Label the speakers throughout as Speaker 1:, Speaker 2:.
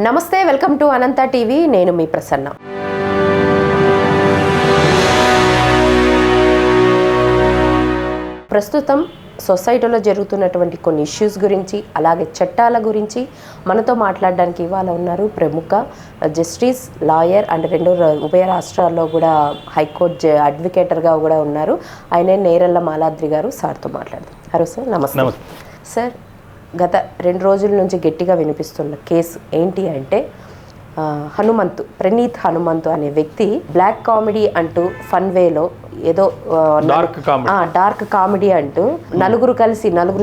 Speaker 1: నమస్తే, welcome to Anantha TV. నేను మీ ప్రసన్న. ప్రస్తుతం సొసైటీలో జరుగుతున్నటువంటి కొన్ని ఇష్యూస్ గురించి, అలాగే చట్టాల గురించి మనతో మాట్లాడడానికి ఇవాళ ఉన్నారు ప్రముఖ జస్టిస్, లాయర్ అండ్ రెండు ఉభయ రాష్ట్రాల్లో కూడా హైకోర్టు అడ్వకేటర్గా కూడా ఉన్నారు. ఆయనే నేరెళ్ళ మాలాద్రి గారు. సార్తో మాట్లాడదాం. హలో సార్, నమస్తే. సార్, గత 2 రోజుల నుంచి గట్టిగా వినిపిస్తున్న కేసు ఏంటి అంటే ప్రణీత్ హనుమంతు అనే వ్యక్తి బ్లాక్ కామెడీ అంటూ ఫన్ వేలో ఏదో డార్క్ కామెడీ అంటూ నలుగురు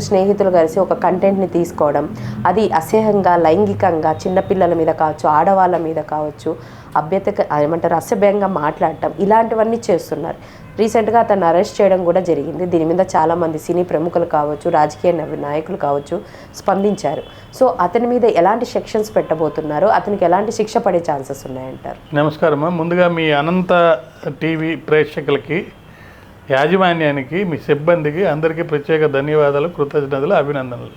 Speaker 1: స్నేహితులు కలిసి ఒక కంటెంట్ని తీసుకోవడం, అది అసహ్యంగా, లైంగికంగా చిన్నపిల్లల మీద కావచ్చు, ఆడవాళ్ళ మీద కావచ్చు, అసభ్యంగా మాట్లాడటం, ఇలాంటివన్నీ చేస్తున్నారు. రీసెంట్గా అతన్ని అరెస్ట్ చేయడం కూడా జరిగింది. దీని మీద చాలామంది సినీ ప్రముఖులు కావచ్చు, రాజకీయ నాయకులు కావచ్చు స్పందించారు. సో అతని మీద ఎలాంటి సెక్షన్స్ పెట్టబోతున్నారు, అతనికి ఎలాంటి శిక్ష పడే ఛాన్సెస్ ఉన్నాయంటారు?
Speaker 2: నమస్కారం. ముందుగా మీ అనంత టీవీ ప్రేక్షకులకి, యాజమాన్యానికి, మీ సిబ్బందికి అందరికీ ప్రత్యేక ధన్యవాదాలు, కృతజ్ఞతలు, అభినందనలు.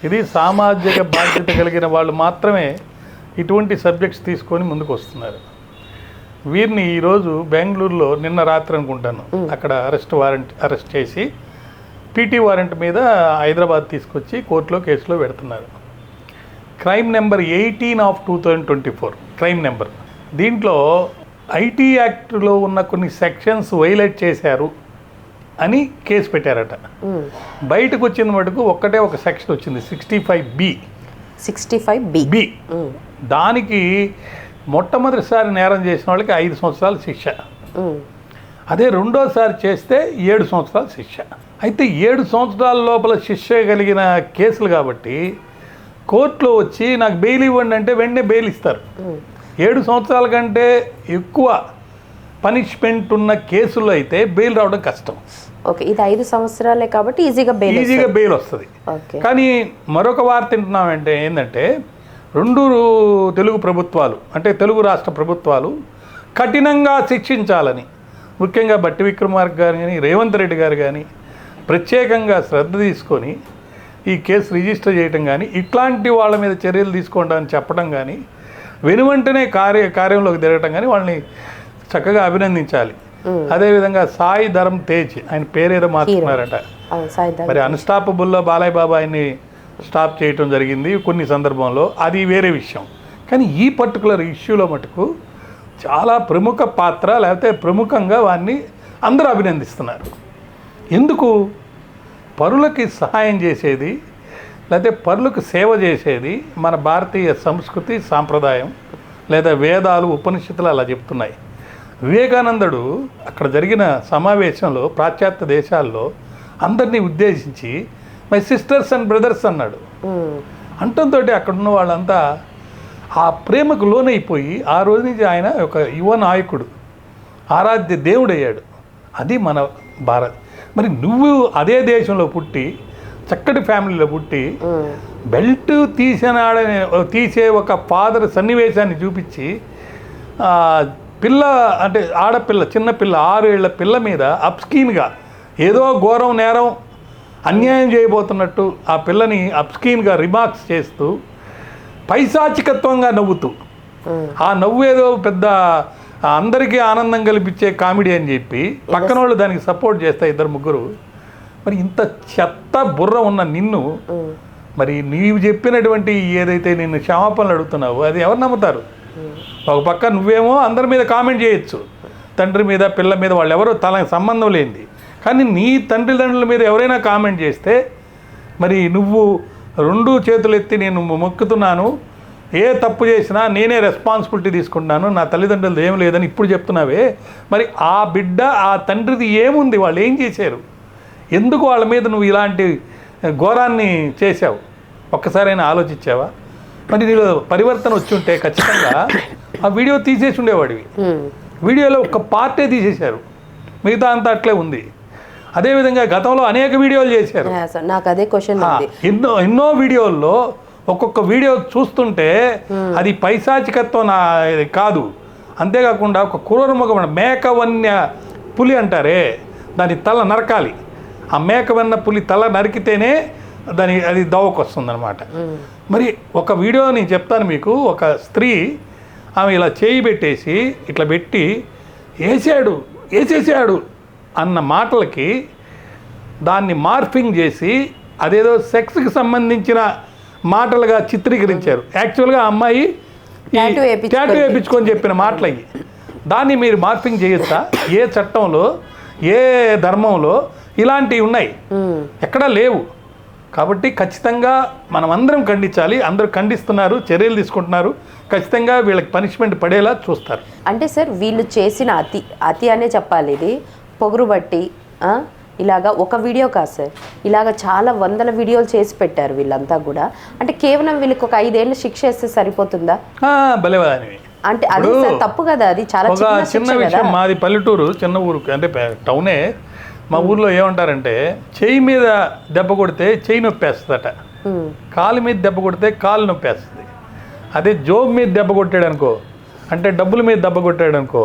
Speaker 2: ఇది సామాజిక బాధ్యత కలిగిన వాళ్ళు మాత్రమే ఇటువంటి సబ్జెక్ట్స్ తీసుకొని ముందుకు వస్తున్నారు. వీరిని ఈరోజు బెంగళూరులో నిన్న రాత్రి అనుకుంటాను అక్కడ అరెస్ట్ చేసి పీటీ వారెంట్ మీద హైదరాబాద్ తీసుకొచ్చి కోర్టులో కేసులో పెడుతున్నారు. Crime number 18/2024 crime number. దీంట్లో ఐటీ యాక్ట్లో ఉన్న కొన్ని సెక్షన్స్ వైలేట్ చేశారు అని కేసు పెట్టారట. బయటకు వచ్చిన మటుకు ఒక్కటే ఒక సెక్షన్ వచ్చింది, 65B. దానికి మొట్టమొదటిసారి నేరం చేసిన వాళ్ళకి 5 సంవత్సరాల శిక్ష, అదే రెండోసారి చేస్తే 7 సంవత్సరాల శిక్ష. అయితే 7 సంవత్సరాల లోపల శిక్ష కలిగిన కేసులు కాబట్టి కోర్టులో వచ్చి నాకు బెయిల్ ఇవ్వండి అంటే వెంటనే బెయిల్ ఇస్తారు. 7 సంవత్సరాల కంటే ఎక్కువ పనిష్మెంట్ ఉన్న కేసుల్లో అయితే బెయిల్ రావడం కష్టం.
Speaker 1: ఓకే, ఇది 5 సంవత్సరాలే కాబట్టి ఈజీగా
Speaker 2: బెయిల్ వస్తుంది. కానీ మరొక వార్త వింటున్నామంటే ఏంటంటే, 2 తెలుగు ప్రభుత్వాలు, అంటే తెలుగు రాష్ట్ర ప్రభుత్వాలు కఠినంగా శిక్షించాలని, ముఖ్యంగా బట్టి విక్రమార్క గారు కానీ, రేవంత్ రెడ్డి గారు కానీ ప్రత్యేకంగా శ్రద్ధ తీసుకొని ఈ కేసు రిజిస్టర్ చేయడం కానీ, ఇట్లాంటి వాళ్ళ మీద చర్యలు తీసుకోవడం అని చెప్పడం కానీ, వెనువెంటనే కార్యంలోకి తిరగటం కానీ వాళ్ళని చక్కగా అభినందించాలి. అదేవిధంగా సాయి ధరమ్ తేజ్, ఆయన పేరేదో మార్చుకున్నారట. మరి అన్స్టాపబుల్లో బాలయ్య బాబా ఆయన్ని స్టాప్ చేయటం జరిగింది కొన్ని సందర్భంలో, అది వేరే విషయం. కానీ ఈ పర్టికులర్ ఇష్యూలో మటుకు చాలా ప్రముఖ పాత్ర, లేకపోతే ప్రముఖంగా వారిని అందరూ అభినందిస్తున్నారు. ఎందుకు? పరులకి సహాయం చేసేది, లేకపోతే పరులకు సేవ చేసేది మన భారతీయ సంస్కృతి, సాంప్రదాయం, లేదా వేదాలు, ఉపనిషత్తులు అలా చెప్తున్నాయి. వివేకానందుడు అక్కడ జరిగిన సమావేశంలో పాశ్చాత్య దేశాల్లో అందరినీ ఉద్దేశించి మై సిస్టర్స్ అండ్ బ్రదర్స్ అన్నాడు. అంటంతో అక్కడ ఉన్న వాళ్ళంతా ఆ ప్రేమకు లోనైపోయి ఆ రోజు నుంచి ఆయన ఒక యువ నాయకుడు, ఆరాధ్య దేవుడయ్యాడు. అది మన భారత్. మరి నువ్వు అదే దేశంలో పుట్టి, చక్కటి ఫ్యామిలీలో పుట్టి, బెల్ట్ తీసే ఒక ఫాదర్ సన్నివేశాన్ని చూపించి పిల్ల, అంటే ఆడపిల్ల, చిన్నపిల్ల, 6 ఏళ్ల పిల్ల మీద అప్స్కీన్గా ఏదో ఘోరం నేరం అన్యాయం చేయబోతున్నట్టు ఆ పిల్లని అప్స్కీన్గా రిమార్క్స్ చేస్తూ పైశాచికత్వంగా నవ్వుతూ, ఆ నవ్వు ఏదో పెద్ద అందరికీ ఆనందం కల్పించే కామెడీ అని చెప్పి పక్కన వాళ్ళు దానికి సపోర్ట్ చేస్తారు 2-3. మరి ఇంత చెత్త బుర్ర ఉన్న నిన్ను, మరి నీవు చెప్పినటువంటి ఏదైతే నిన్ను క్షమాపణలు అడుగుతున్నావు అది ఎవరు నమ్ముతారు? ఒక పక్క నువ్వేమో అందరి మీద కామెంట్ చేయొచ్చు, తండ్రి మీద, పిల్ల మీద, వాళ్ళు ఎవరో సంబంధం లేనిది. కానీ నీ తండ్రుల మీద ఎవరైనా కామెంట్ చేస్తే మరి నువ్వు 2 చేతులు ఎత్తి నేను మొక్కుతున్నాను, ఏ తప్పు చేసినా నేనే రెస్పాన్సిబిలిటీ తీసుకుంటున్నాను, నా తల్లిదండ్రులది ఏం లేదని ఇప్పుడు చెప్తున్నావే, మరి ఆ బిడ్డ, ఆ తండ్రిది ఏముంది? వాళ్ళు ఏం చేశారు? ఎందుకు వాళ్ళ మీద నువ్వు ఇలాంటి ఘోరాన్ని చేశావు? ఒక్కసారైనా ఆలోచించావా? మరి నీలో పరివర్తన వచ్చి ఉంటే ఖచ్చితంగా ఆ వీడియో తీసేసి ఉండేవాడివి. వీడియోలో ఒక పార్టే తీసేశారు, మిగతా అంతా అట్లే ఉంది. అదేవిధంగా గతంలో అనేక వీడియోలు చేశారు.
Speaker 1: నాకు అదే క్వశ్చన్.
Speaker 2: ఎన్నో వీడియోల్లో ఒక్కొక్క వీడియో చూస్తుంటే అది పైశాచికత్వం కాదు, అంతేకాకుండా ఒక క్రూరముఖమైన మేకవన్య పులి అంటారే, దాని తల నరకాలి. ఆ మేకవన్న పులి తల నరికితేనే అది దవకు వస్తుంది అనమాట. మరి ఒక వీడియో నేను చెప్తాను మీకు. ఒక స్త్రీ ఆమె ఇలా చేయి పెట్టేసి ఇట్లా పెట్టి వేసేసాడు అన్న మాటలకి దాన్ని మార్ఫింగ్ చేసి అదేదో సెక్స్కి సంబంధించిన మాటలుగా చిత్రీకరించారు. యాక్చువల్గా అమ్మాయి టాటూ వేయించుకొని చెప్పిన మాటలు అయ్యి. దాన్ని మీరు మార్ఫింగ్ చేయొచ్చా? ఏ చట్టంలో ఏ ధర్మంలో ఇలాంటివి ఉన్నాయి? ఎక్కడా లేవు. కాబట్టి ఖచ్చితంగా మనం అందరం ఖండించాలి. అందరూ ఖండిస్తున్నారు, చర్యలు తీసుకుంటున్నారు. ఖచ్చితంగా వీళ్ళకి పనిష్మెంట్ పడేలా చూస్తారు.
Speaker 1: అంటే సార్ వీళ్ళు చేసిన అతి అనే చెప్పాలి. ఇది పొగురు బట్టి ఇలాగా ఒక వీడియో కాదు సార్, ఇలాగ చాలా వందల వీడియోలు చేసి పెట్టారు వీళ్ళంతా కూడా. అంటే కేవలం వీళ్ళకి ఒక 5 ఏళ్ళు శిక్ష వేస్తే సరిపోతుందా?
Speaker 2: భలేవాదానివి.
Speaker 1: అంటే అది తప్పు కదా. అది చాలా
Speaker 2: చిన్న విషయం. మాది పల్లెటూరు, చిన్న ఊరు, అంటే టౌనే. మా ఊర్లో ఏమంటారంటే చెయ్యి మీద దెబ్బ కొడితే చెయ్యి నొప్పేస్తుందట, కాలు మీద దెబ్బ కొడితే కాలు నొప్పేస్తుంది. అదే జోబు మీద దెబ్బ కొట్టాడు అనుకో, అంటే డబ్బుల మీద దెబ్బ కొట్టాడు అనుకో,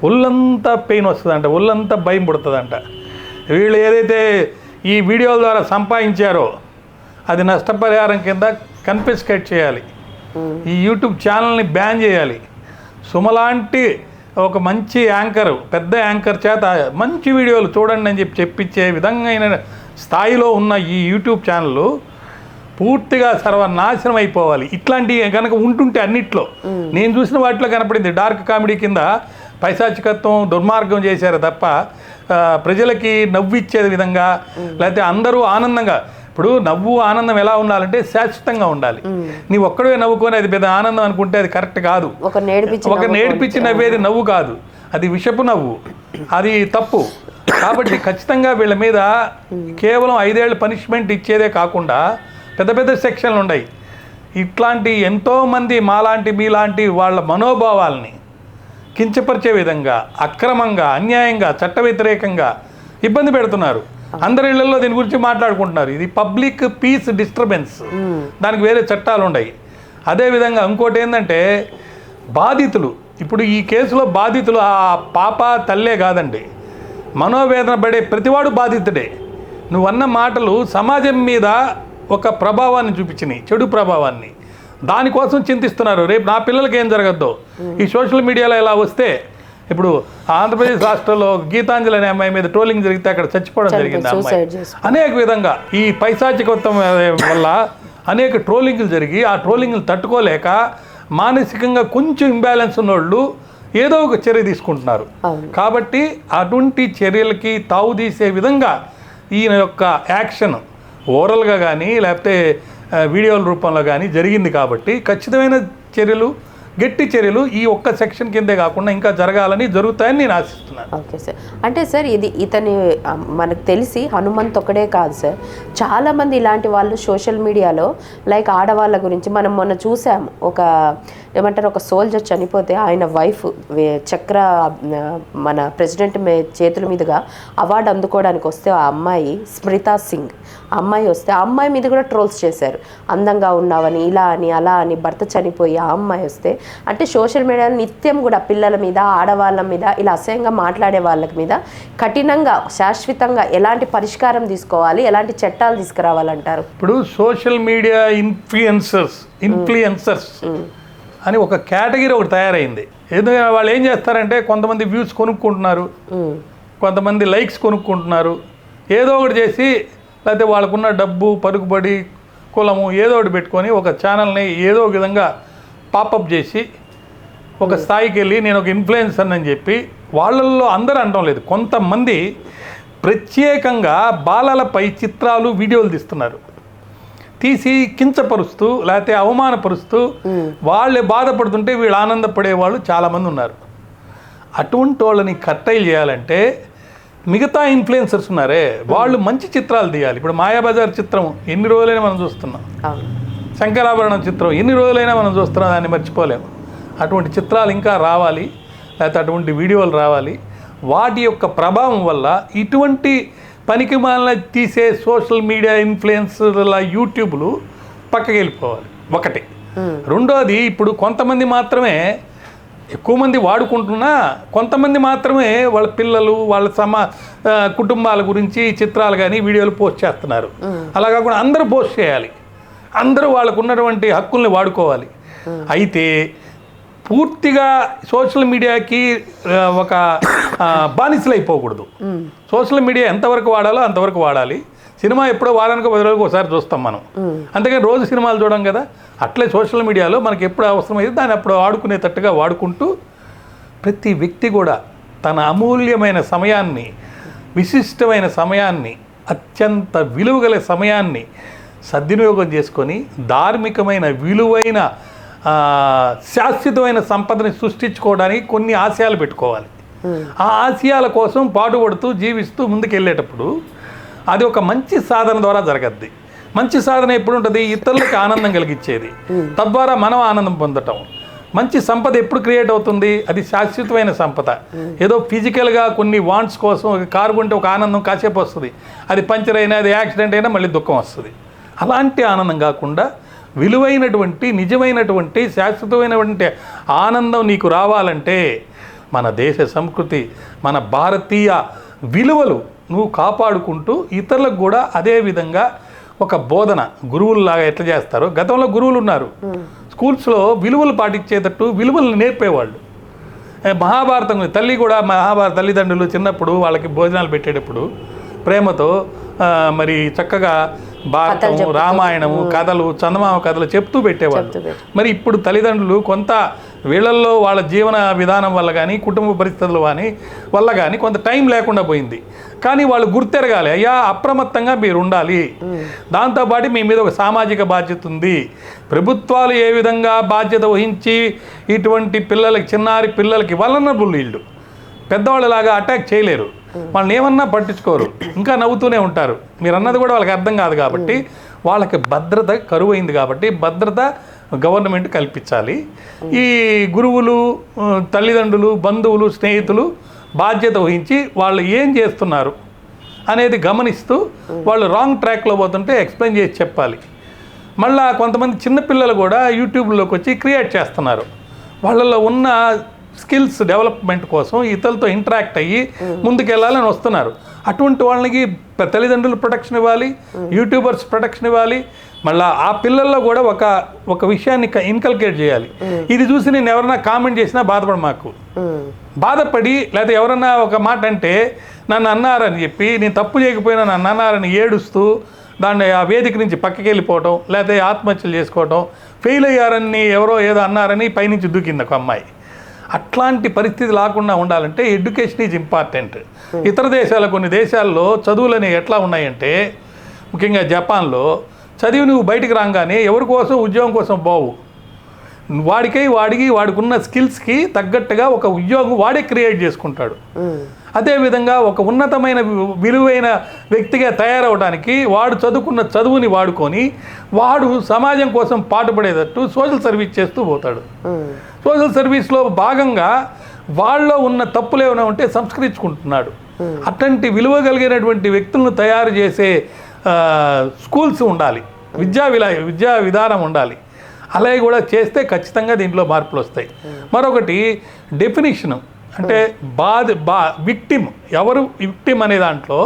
Speaker 2: ఒళ్ళంతా పెయిన్ వస్తుందంట, ఒళ్ళంతా భయం పుడుతుందంట. వీళ్ళు ఏదైతే ఈ వీడియోల ద్వారా సంపాదించారో అది నష్టపరిహారం కింద కన్ఫిస్కేట్ చేయాలి. ఈ యూట్యూబ్ ఛానల్ని బ్యాన్ చేయాలి. సుమలాంటి ఒక మంచి యాంకర్, పెద్ద యాంకర్ చేత మంచి వీడియోలు చూడండి అని చెప్పించే విధంగా స్థాయిలో ఉన్న ఈ యూట్యూబ్ ఛానల్ పూర్తిగా సర్వనాశనం అయిపోవాలి. ఇట్లాంటివి కనుక ఉంటుంటే అన్నిట్లో నేను చూసిన వాటిలో కనపడింది. డార్క్ కామెడీ కింద పైశాచికత్వం, దుర్మార్గం చేశారు తప్ప ప్రజలకి నవ్విచ్చే విధంగా, లేకపోతే అందరూ ఆనందంగా. ఇప్పుడు నవ్వు ఆనందం ఎలా ఉండాలంటే శాశ్వతంగా ఉండాలి. నీ ఒక్కడే నవ్వుకొని అది పెద్ద ఆనందం అనుకుంటే అది కరెక్ట్ కాదు. ఒక నేర్పించి నవ్వేది నవ్వు కాదు, అది విషపు నవ్వు, అది తప్పు. కాబట్టి ఖచ్చితంగా వీళ్ళ మీద కేవలం 5 ఏళ్ళ పనిష్మెంట్ ఇచ్చేదే కాకుండా పెద్ద పెద్ద సెక్షన్లు ఉన్నాయి. ఇట్లాంటి ఎంతోమంది మాలాంటి మీలాంటి వాళ్ళ మనోభావాల్ని కించపరిచే విధంగా, అక్రమంగా, అన్యాయంగా, చట్ట వ్యతిరేకంగా ఇబ్బంది పెడుతున్నారు. అందరి ఇళ్లలో దీని గురించి మాట్లాడుకుంటున్నారు. ఇది పబ్లిక్ పీస్ డిస్టర్బెన్స్, దానికి వేరే చట్టాలు ఉన్నాయి. అదేవిధంగా ఇంకోటి ఏంటంటే బాధితులు, ఇప్పుడు ఈ కేసులో బాధితులు ఆ పాప తల్లే కాదండి, మనోవేదన పడే ప్రతివాడు బాధితుడే. నువ్వన్న మాటలు సమాజం మీద ఒక ప్రభావాన్ని చూపించినాయి, చెడు ప్రభావాన్ని. దానికోసం చింతిస్తున్నారు. రేపు నా పిల్లలకి ఏం జరగద్దో ఈ సోషల్ మీడియాలో ఎలా వస్తే. ఇప్పుడు ఆంధ్రప్రదేశ్ రాష్ట్రంలో గీతాంజలి అనే అమ్మాయి మీద ట్రోలింగ్ జరిగితే అక్కడ చచ్చిపోవడం జరిగింది. అమ్మాయి అనేక విధంగా ఈ పైశాచికత్వం వల్ల అనేక ట్రోలింగ్లు జరిగి ఆ ట్రోలింగ్లు తట్టుకోలేక మానసికంగా కొంచెం ఇంబ్యాలెన్స్ ఉన్నోళ్ళు ఏదో ఒక చర్య తీసుకుంటున్నారు. కాబట్టి అటువంటి చర్యలకి తావు తీసే విధంగా ఈయన యొక్క యాక్షన్ ఓరల్గా కానీ లేకపోతే వీడియోల రూపంలో కానీ జరిగింది. కాబట్టి ఖచ్చితమైన చర్యలు, గట్టి చర్యలు ఈ ఒక్క సెక్షన్ కిందే కాకుండా ఇంకా జరుగుతాయని నేను ఆశిస్తున్నాను.
Speaker 1: Okay sir. అంటే సార్ ఇతని మనకు తెలిసి హనుమంత్ ఒకడే కాదు సార్, చాలామంది ఇలాంటి వాళ్ళు సోషల్ మీడియాలో లైక్ ఆడవాళ్ళ గురించి మనం మొన్న చూసాము. ఒక సోల్జర్ చనిపోతే ఆయన వైఫ్ చక్ర మన ప్రెసిడెంట్ చేతుల మీదుగా అవార్డు అందుకోవడానికి వస్తే ఆ అమ్మాయి స్మృతా సింగ్ అమ్మాయి వస్తే ఆ అమ్మాయి మీద కూడా ట్రోల్స్ చేశారు. అందంగా ఉన్నావని, ఇలా అని, అలా అని. భర్త చనిపోయి ఆ అమ్మాయి వస్తే, అంటే సోషల్ మీడియాలో నిత్యం కూడా పిల్లల మీద, ఆడవాళ్ళ మీద ఇలా అసహ్యంగా మాట్లాడే వాళ్ళ మీద కఠినంగా, శాశ్వతంగా ఎలాంటి పరిష్కారం తీసుకోవాలి, ఎలాంటి చట్టాలు తీసుకురావాలంటారు?
Speaker 2: ఇప్పుడు సోషల్ మీడియా ఇన్ఫ్లుయెన్సర్స్ అని ఒక కేటగిరీ ఒకటి తయారైంది. ఎందుకంటే వాళ్ళు ఏం చేస్తారంటే కొంతమంది వ్యూస్ కొనుక్కుంటున్నారు, కొంతమంది లైక్స్ కొనుక్కుంటున్నారు, ఏదో ఒకటి చేసి, లేకపోతే వాళ్ళకున్న డబ్బు, పరుగుబడి, కులము ఏదో ఒకటి పెట్టుకొని ఒక ఛానల్ని ఏదో ఒక విధంగా పాపప్ చేసి ఒక స్థాయికి వెళ్ళి నేను ఒక ఇన్ఫ్లుయెన్సర్ అని చెప్పి వాళ్ళల్లో అందరూ అనడం లేదు, కొంతమంది ప్రత్యేకంగా బాలలపై చిత్రాలు, వీడియోలు తీసి కించపరుస్తూ లేకపోతే అవమానపరుస్తూ వాళ్ళే బాధపడుతుంటే వీళ్ళు ఆనందపడే వాళ్ళు చాలామంది ఉన్నారు. అటువంటి వాళ్ళని కట్టైలు చేయాలంటే మిగతా ఇన్ఫ్లుయెన్సర్స్ ఉన్నారే వాళ్ళు మంచి చిత్రాలు తీయాలి. ఇప్పుడు మాయాబజార్ చిత్రం ఎన్ని రోజులైనా మనం చూస్తున్నాం, శంకరాభరణం చిత్రం ఎన్ని రోజులైనా మనం చూస్తున్నాం, దాన్ని మర్చిపోలేము. అటువంటి చిత్రాలు ఇంకా రావాలి, లేకపోతే అటువంటి వీడియోలు రావాలి. వాటి యొక్క ప్రభావం వల్ల ఇటువంటి పనికి మాలిన తీసే సోషల్ మీడియా ఇన్ఫ్లుయెన్సర్ల యూట్యూబ్లు పక్కకి వెళ్ళిపోవాలి ఒకటి. రెండోది, ఇప్పుడు కొంతమంది మాత్రమే, ఎక్కువ మంది వాడుకుంటున్నా కొంతమంది మాత్రమే వాళ్ళ పిల్లలు, వాళ్ళ కుటుంబాల గురించి చిత్రాలు కానీ వీడియోలు పోస్ట్ చేస్తున్నారు. అలా కాకుండా అందరూ పోస్ట్ చేయాలి. అందరూ వాళ్ళకు ఉన్నటువంటి హక్కుల్ని వాడుకోవాలి. అయితే పూర్తిగా సోషల్ మీడియాకి ఒక బానిసలు అయిపోకూడదు. సోషల్ మీడియా ఎంతవరకు వాడాలో అంతవరకు వాడాలి. సినిమా ఎప్పుడో వారానికి 10 రోజులకు ఒకసారి చూస్తాం మనం, అంతేగాని రోజు సినిమాలు చూడం కదా. అట్లే సోషల్ మీడియాలో మనకి ఎప్పుడు అవసరమైతే దాన్ని అప్పుడు వాడుకునేటట్టుగా వాడుకుంటూ ప్రతి వ్యక్తి కూడా తన అమూల్యమైన సమయాన్ని, విశిష్టమైన సమయాన్ని, అత్యంత విలువగల సమయాన్ని సద్వినియోగం చేసుకొని ధార్మికమైన విలువైన శాశ్వతమైన సంపదని సృష్టించుకోవడానికి కొన్ని ఆశయాలు పెట్టుకోవాలి. ఆ ఆశయాల కోసం పాటుపడుతూ జీవిస్తూ ముందుకెళ్ళేటప్పుడు అది ఒక మంచి సాధన ద్వారా జరగద్ది. మంచి సాధన ఎప్పుడు ఉంటుంది? ఇతరులకు ఆనందం కలిగించేది, తద్వారా మనం ఆనందం పొందటం. మంచి సంపద ఎప్పుడు క్రియేట్ అవుతుంది? అది శాశ్వతమైన సంపద. ఏదో ఫిజికల్గా కొన్ని వాంట్స్ కోసం ఒక కారు కొంటే ఒక ఆనందం కాసేపు వస్తుంది, అది పంచర్ అయినా, అది యాక్సిడెంట్ అయినా మళ్ళీ దుఃఖం వస్తుంది. అలాంటి ఆనందం కాకుండా విలువైనటువంటి, నిజమైనటువంటి, శాశ్వతమైనటువంటి ఆనందం నీకు రావాలంటే మన దేశ సంస్కృతి, మన భారతీయ విలువలు నువ్వు కాపాడుకుంటూ ఇతరులకు కూడా అదే విధంగా ఒక బోధన, గురువుల్లాగా ఎట్లా చేస్తారో. గతంలో గురువులు ఉన్నారు, స్కూల్స్లో విలువలు పాటించేటట్టు విలువలను నేర్పేవాళ్ళు. మహాభారతం తల్లి కూడా, తల్లిదండ్రులు చిన్నప్పుడు వాళ్ళకి భోజనాలు పెట్టేటప్పుడు ప్రేమతో మరి చక్కగా భారతం, రామాయణము, కథలు, చందమామ కథలు చెప్తూ పెట్టేవాళ్ళు. మరి ఇప్పుడు తల్లిదండ్రులు కొంత వీళ్ళల్లో వాళ్ళ జీవన విధానం వల్ల కానీ, కుటుంబ పరిస్థితుల వల్ల కానీ కొంత టైం లేకుండా పోయింది. కానీ వాళ్ళు గుర్తెరగాలి, అయ్యా అప్రమత్తంగా మీరు ఉండాలి. దాంతోపాటు మీ మీద ఒక సామాజిక బాధ్యత ఉంది. ప్రభుత్వాలు ఏ విధంగా బాధ్యత వహించి ఇటువంటి పిల్లలకి, చిన్నారి పిల్లలకి వలనరబుల్ వీళ్ళు పెద్దవాళ్ళలాగా అటాక్ చేయలేరు. వాళ్ళని ఏమన్నా పట్టించుకోరు, ఇంకా నవ్వుతూనే ఉంటారు. మీరు అన్నది కూడా వాళ్ళకి అర్థం కాదు. కాబట్టి వాళ్ళకి భద్రత కరువైంది. కాబట్టి భద్రత గవర్నమెంట్ కల్పించాలి. ఈ గురువులు, తల్లిదండ్రులు, బంధువులు, స్నేహితులు బాధ్యత వహించి వాళ్ళు ఏం చేస్తున్నారు అనేది గమనిస్తూ వాళ్ళు రాంగ్ ట్రాక్లో పోతుంటే ఎక్స్ప్లెయిన్ చేసి చెప్పాలి. మళ్ళీ కొంతమంది చిన్నపిల్లలు కూడా యూట్యూబ్లోకి వచ్చి క్రియేట్ చేస్తున్నారు. వాళ్ళల్లో ఉన్న స్కిల్స్ డెవలప్మెంట్ కోసం ఇతరులతో ఇంటరాక్ట్ అయ్యి ముందుకెళ్ళాలని వస్తున్నారు. అటువంటి వాళ్ళకి తల్లిదండ్రులు ప్రొటెక్షన్ ఇవ్వాలి, యూట్యూబర్స్ ప్రొటెక్షన్ ఇవ్వాలి. మళ్ళీ ఆ పిల్లల్లో కూడా ఒక విషయాన్ని ఇన్కల్కేట్ చేయాలి. ఇది చూసి నేను ఎవరన్నా కామెంట్ చేసినా బాధపడి బాధపడి, లేకపోతే ఎవరన్నా ఒక మాట అంటే నన్ను అన్నారని చెప్పి, నేను తప్పు చేయకపోయినా నన్ను అన్నారని ఏడుస్తూ దాన్ని ఆ వేదిక నుంచి పక్కకి వెళ్ళిపోవటం, లేకపోతే ఆత్మహత్యలు చేసుకోవటం, ఫెయిల్ అయ్యారని ఎవరో ఏదో అన్నారని పైనుంచి దూకింది ఒక అమ్మాయి. అట్లాంటి పరిస్థితి లేకుండా ఉండాలంటే ఎడ్యుకేషన్ ఈజ్ ఇంపార్టెంట్. ఇతర దేశాల, కొన్ని దేశాల్లో చదువులు అనేవి ఎట్లా ఉన్నాయంటే, ముఖ్యంగా జపాన్లో చదివి నువ్వు బయటికి రాగానే ఎవరి కోసం, ఉద్యోగం కోసం పోవు. వాడికున్న స్కిల్స్కి తగ్గట్టుగా ఒక ఉద్యోగం వాడే క్రియేట్ చేసుకుంటాడు. అదేవిధంగా ఒక ఉన్నతమైన విలువైన వ్యక్తిగా తయారవడానికి వాడు చదువుకున్న చదువుని వాడుకొని వాడు సమాజం కోసం పాటుపడేటట్టు సోషల్ సర్వీస్ చేస్తూ పోతాడు. సోషల్ సర్వీస్లో భాగంగా వాళ్ళలో ఉన్న తప్పులు ఏమైనా ఉంటే సంస్కరించుకుంటున్నాడు. అట్లాంటి విలువ కలిగినటువంటి వ్యక్తులను తయారు చేసే స్కూల్స్ ఉండాలి, విద్యా విధానం ఉండాలి. అలాగే కూడా చేస్తే ఖచ్చితంగా దీంట్లో మార్పులు వస్తాయి. మరొకటి డెఫినిషను, అంటే విక్టిమ్, ఎవరు విక్టిమ్ అనే దాంట్లో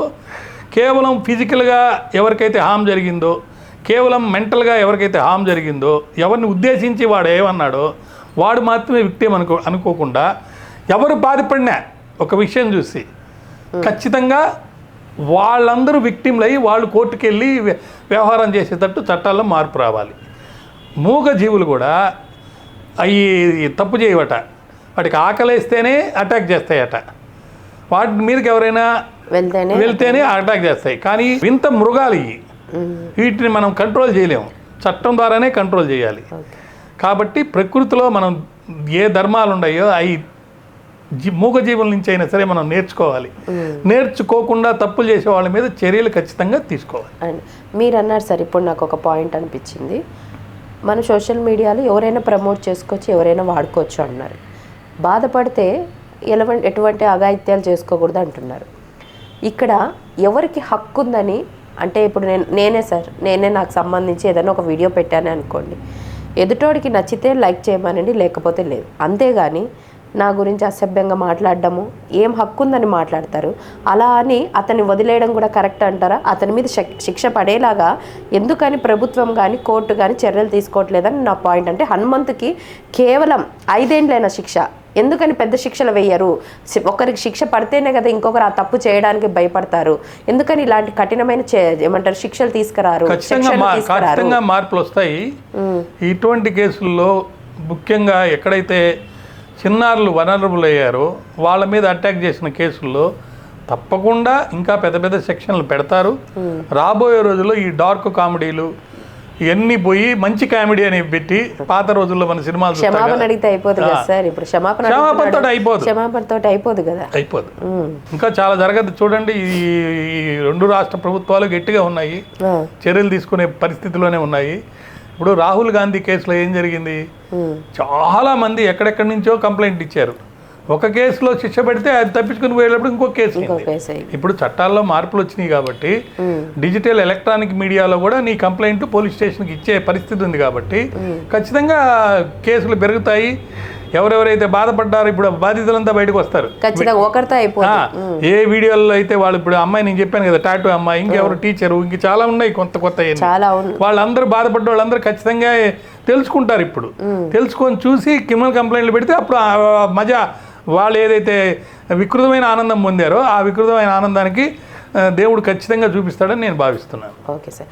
Speaker 2: కేవలం ఫిజికల్గా ఎవరికైతే హామ్ జరిగిందో, కేవలం మెంటల్గా ఎవరికైతే హామ్ జరిగిందో, ఎవరిని ఉద్దేశించి వాడు ఏమన్నాడో వాడు మాత్రమే విక్టిమ్ అనుకోకుండా ఎవరు బాధపడినా ఒక విషయం చూసి ఖచ్చితంగా వాళ్ళందరూ విక్టిమ్లు అయ్యి వాళ్ళు కోర్టుకు వెళ్ళి వ్యవహారం చేసేటట్టు చట్టాల్లో మార్పు రావాలి. మూగ జీవులు కూడా అవి తప్పు చేయవట, వాటికి ఆకలేస్తేనే అటాక్ చేస్తాయట, వాటి మీదకి ఎవరైనా వెళ్తేనే అటాక్ చేస్తాయి. కానీ వింత మృగాలు ఇవి, వీటిని మనం కంట్రోల్ చేయలేము, చట్టం ద్వారానే కంట్రోల్ చేయాలి. కాబట్టి ప్రకృతిలో మనం ఏ ధర్మాలు ఉన్నాయో అవి మూగజీవుల నుంచి అయినా సరే మనం నేర్చుకోవాలి. నేర్చుకోకుండా తప్పులు చేసే వాళ్ళ మీద చర్యలు ఖచ్చితంగా తీసుకోవాలి.
Speaker 1: మీరు అన్నారు సార్, ఇప్పుడు నాకు ఒక పాయింట్ అనిపించింది. మన సోషల్ మీడియాలో ఎవరైనా ప్రమోట్ చేసుకోవచ్చు, ఎవరైనా వాడుకోవచ్చు అన్నారు. బాధపడితే ఎటువంటి అఘాయిత్యాలు చేసుకోకూడదు అంటున్నారు. ఇక్కడ ఎవరికి హక్కు ఉందని అంటే, ఇప్పుడు నేనే నాకు సంబంధించి ఏదైనా ఒక వీడియో పెట్టాను అనుకోండి, ఎదుటోడికి నచ్చితే లైక్ చేయమనండి, లేకపోతే లేదు. అంతేగాని నా గురించి అసభ్యంగా మాట్లాడడము ఏం హక్కు ఉందని మాట్లాడతారు. అలా అని అతన్ని వదిలేయడం కూడా కరెక్ట్ అంటారా? అతని మీద శిక్ష పడేలాగా ఎందుకని ప్రభుత్వం కానీ కోర్టు కానీ చర్యలు తీసుకోవట్లేదని నా పాయింట్. అంటే హనుమంతుకి కేవలం 5 ఏండ్లైన శిక్ష, ఎందుకని పెద్ద శిక్షలు వేయరు? ఒకరికి శిక్ష పడితేనే కదా ఇంకొకరు ఆ తప్పు చేయడానికి భయపడతారు. ఎందుకని ఇలాంటి కఠినమైన ఏమంటారు శిక్షలు తీసుకురారు?
Speaker 2: ఖచ్చితంగా మార్పులు వస్తాయి. ఇటువంటి కేసుల్లో ముఖ్యంగా ఎక్కడైతే చిన్నారులు వనరబుల్ అయ్యారో వాళ్ళ మీద అటాక్ చేసిన కేసుల్లో తప్పకుండా ఇంకా పెద్ద పెద్ద సెక్షన్లు పెడతారు. రాబోయే రోజుల్లో ఈ డార్క్ కామెడీలు ఇవన్నీ పోయి మంచి కామెడీ అని పెట్టి పాత రోజుల్లో మన సినిమాలు
Speaker 1: క్షమాపణ అడిగితే అయిపోతుంది కదా సార్. ఇప్పుడు
Speaker 2: క్షమాపణతో
Speaker 1: అయిపోదు కదా,
Speaker 2: అయిపోదు. ఇంకా చాలా జరగదు. చూడండి, ఈ 2 రాష్ట్ర ప్రభుత్వాలు గట్టిగా ఉన్నాయి, చర్యలు తీసుకునే పరిస్థితిలోనే ఉన్నాయి. ఇప్పుడు రాహుల్ గాంధీ కేసులో ఏం జరిగింది? చాలా మంది ఎక్కడెక్కడి నుంచో కంప్లైంట్ ఇచ్చారు. ఒక కేసులో శిక్ష పెడితే అది తప్పించుకుని పోయేటప్పుడు ఇంకో కేసు. ఇప్పుడు చట్టాల్లో మార్పులు వచ్చినాయి కాబట్టి డిజిటల్ ఎలక్ట్రానిక్ మీడియాలో కూడా నీ కంప్లైంట్ పోలీస్ స్టేషన్కి ఇచ్చే పరిస్థితి ఉంది కాబట్టి ఖచ్చితంగా కేసులు పెరుగుతాయి. ఎవరెవరైతే బాధపడ్డారో ఇప్పుడు బాధితులంతా బయటకు వస్తారు. ఏ వీడియోలో అయితే వాళ్ళు ఇప్పుడు అమ్మాయి నేను చెప్పాను కదా, టాటూ అమ్మాయి, ఇంకెవరు టీచరు, ఇంక చాలా ఉన్నాయి కొత్త వాళ్ళందరూ బాధపడ్డ వాళ్ళందరూ ఖచ్చితంగా తెలుసుకుంటారు. ఇప్పుడు తెలుసుకొని చూసి క్రిమినల్ కంప్లైంట్లు పెడితే అప్పుడు మజా వాళ్ళు ఏదైతే వికృతమైన ఆనందం పొందారో ఆ వికృతమైన ఆనందానికి దేవుడు ఖచ్చితంగా చూపిస్తాడని నేను భావిస్తున్నాను.
Speaker 1: Okay sir.